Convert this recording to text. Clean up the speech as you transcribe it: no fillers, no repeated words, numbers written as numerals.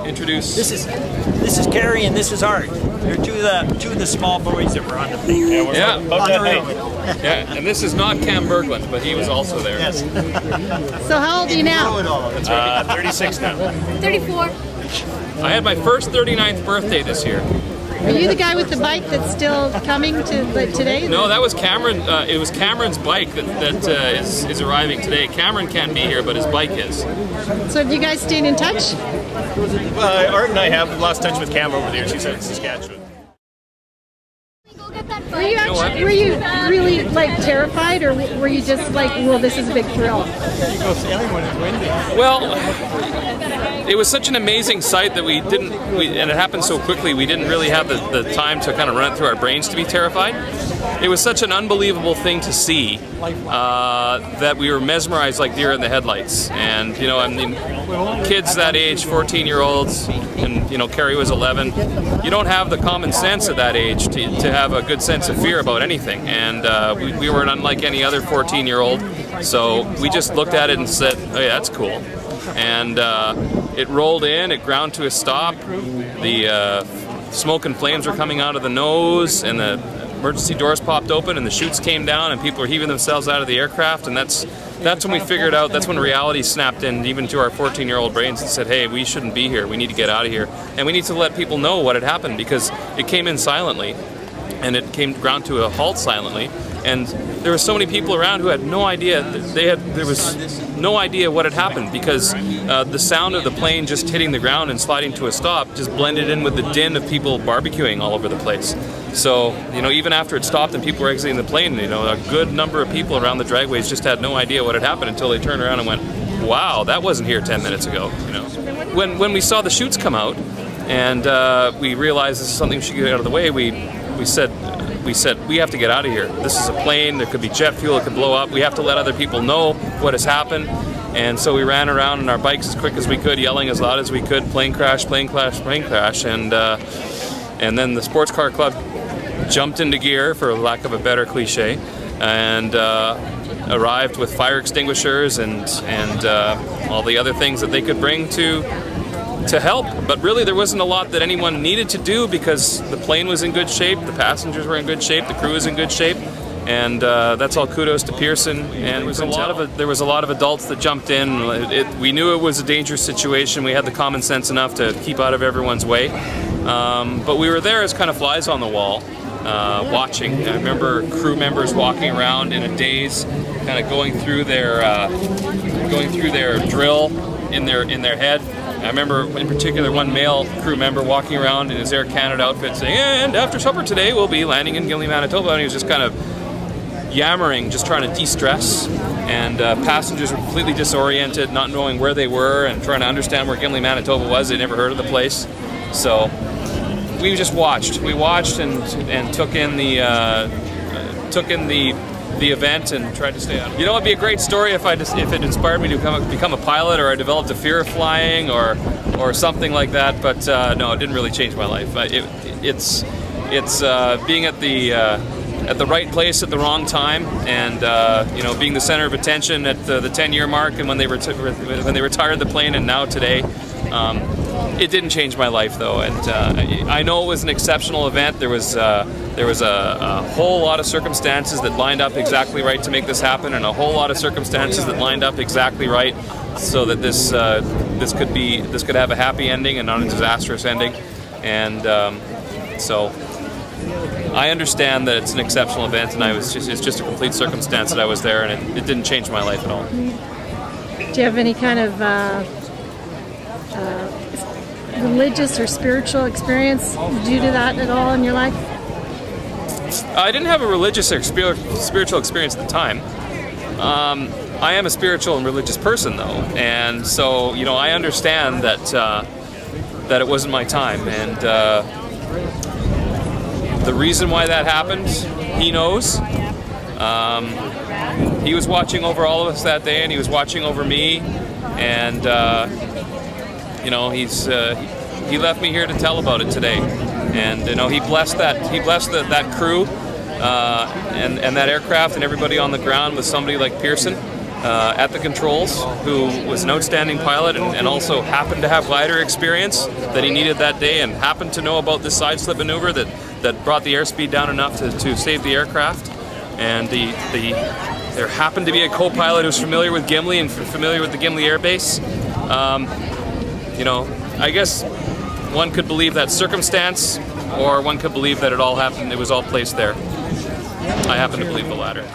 introduce. This is Gary and this is Art. They're two of the small boys that were on the thing. Yeah. Yeah, And this is not Cam Berglund, but he was also there. Yes. So how old are you now? That's right. 36 now. 34. I had my first 39th birthday this year. Are you the guy with the bike that's still coming to today? No, that was Cameron. It was Cameron's bike that is arriving today. Cameron can't be here, but his bike is. So have you guys stayed in touch? Art and I have lost touch with Cam over there. She's out in Saskatchewan. Were you really like terrified, or were you just like, well, this is a big thrill? You go sailing when it's windy. Well, it was such an amazing sight that and it happened so quickly, we didn't really have the time to kind of run it through our brains to be terrified. It was such an unbelievable thing to see that we were mesmerized like deer in the headlights. And, you know, I mean, kids that age, 14-year-olds, and, you know, Carrie was 11, you don't have the common sense at that age to have a good sense of fear about anything. And we were unlike any other 14-year-old, so we just looked at it and said, oh yeah, that's cool. And it rolled in, it ground to a stop, the smoke and flames were coming out of the nose, and the emergency doors popped open and the chutes came down and people were heaving themselves out of the aircraft, and that's when we figured out, that's when reality snapped in even to our 14-year-old brains and said, hey, we shouldn't be here, we need to get out of here. And we need to let people know what had happened, because it came in silently and it came ground to a halt silently. And there were so many people around who had no idea, there was no idea what had happened, because the sound of the plane just hitting the ground and sliding to a stop just blended in with the din of people barbecuing all over the place. So, you know, even after it stopped and people were exiting the plane, you know, a good number of people around the dragways just had no idea what had happened until they turned around and went, wow, that wasn't here 10 minutes ago, you know. When we saw the chutes come out and we realized this is something we should get out of the way, we said we have to get out of here. This is a plane, there could be jet fuel, it could blow up, we have to let other people know what has happened. And so we ran around on our bikes as quick as we could, yelling as loud as we could, plane crash, plane crash, plane crash. And then the sports car club jumped into gear, for lack of a better cliche, and arrived with fire extinguishers and all the other things that they could bring to help. But really there wasn't a lot that anyone needed to do, because the plane was in good shape, the passengers were in good shape, the crew was in good shape, and that's all kudos to Pearson. And there was a lot of adults that jumped in. We knew it was a dangerous situation. We had the common sense enough to keep out of everyone's way, but we were there as kind of flies on the wall, watching. I remember crew members walking around in a daze, kind of going through their drill in their head. I remember in particular one male crew member walking around in his Air Canada outfit saying, and after supper today we'll be landing in Gimli, Manitoba, and he was just kind of yammering, just trying to de-stress, and passengers were completely disoriented, not knowing where they were and trying to understand where Gimli, Manitoba was. They'd never heard of the place. So we just watched. We watched and took in the event and tried to stay out of it. You know, it'd be a great story if it inspired me to become a pilot, or I developed a fear of flying, or something like that. But no, it didn't really change my life. It's being at the right place at the wrong time, and you know, being the center of attention at the 10-year mark, and when they retired the plane, and now today. It didn't change my life though, and I know it was an exceptional event. There was a whole lot of circumstances that lined up exactly right to make this happen, and a whole lot of circumstances that lined up exactly right so that this could have a happy ending and not a disastrous ending. And so I understand that it's an exceptional event, and it's just a complete circumstance that I was there, and it didn't change my life at all. Do you have any kind of religious or spiritual experience due to that at all in your life? I didn't have a religious or spiritual experience at the time. I am a spiritual and religious person though, and so, you know, I understand that it wasn't my time, and the reason why that happened, he knows. He was watching over all of us that day, and he was watching over me, and you know, he left me here to tell about it today, and you know, he blessed that crew and that aircraft and everybody on the ground with somebody like Pearson, at the controls, who was an outstanding pilot and also happened to have glider experience that he needed that day, and happened to know about this side slip maneuver that brought the airspeed down enough to save the aircraft. And there happened to be a co-pilot who's familiar with Gimli and familiar with the Gimli Air Base. You know, I guess one could believe that circumstance, or one could believe that it all happened, it was all placed there. I happen to believe the latter.